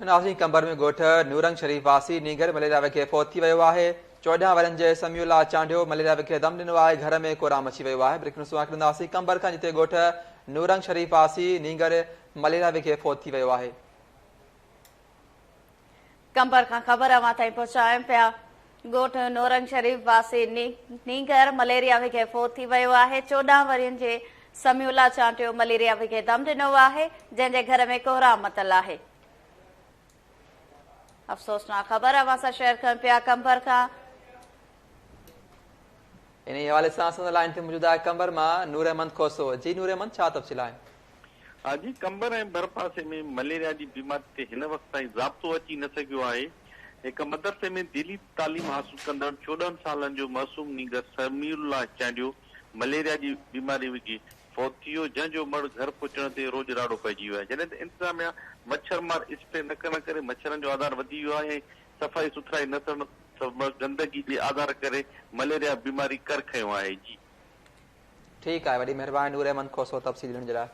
नाज़रीन, कंबर में ॻोठ नूरंग शरीफ वासी नीगर मलेरिया विखे फौत थी वियो आहे। 14 वरनि जे समीउल्ला चांडियो मलेरिया विखे दम ॾिनो आहे। घर में कोराम अची वियो आहे। ब्रेकिंग न्यूज़ कंदासीं कंबर खां, जिते ॻोठ नूरंग शरीफ वासी नीगर मलेरिया विखे फौत थी वियो आहे। कंबर खां ख़बर अवां ताईं पहुचायूं पिया। ॻोठ नूरंग शरीफ वासी नीगर मलेरिया विखे फौत थी वियो आहे। 14 वरियनि जे समीउल्ला चांडियो मलेरिया विखे दम ॾिनो आहे, जंहिंजे घर में कोराम मतल आहे। अफ़सोसनाक ख़बर अवां सां शेयर कनि पिया कंबर खां। इन हवाले सां असां लाइन ते मौजूद आहे कंबर मां नूर अहमद खोसो। जी नूर अहमद, छा तफ़सील आहे? जी, कंबर ऐं भरपासे में मलेरिया जी बीमारी ते हिन वक़्त ताईं ज़ाब्तो अची न सघियो आहे। हिक मदरसे में दिली तालीम हासिल कंदड़ 14 सालनि जो मासूम नीगर समीउल्ला चांडियो मलेरिया जी बीमारी विझी फौत थी वियो, जंहिंजो मड़ घर पहुचण ते रोज राड़ो पइजी वियो आहे। जॾहिं त इंतज़ामिया मच्छर मार स्प्रे न करण करे मच्छरनि जो आधार वधी वियो आहे ऐं सफ़ाई सुथराई न थियण गंदगी जे आधार करे मलेरिया बीमारी कर खयो आहे। जी ठीकु आहे, वॾी महिरबानी नूर अहमद खोसो तफ़सील ॾियण जे लाइ।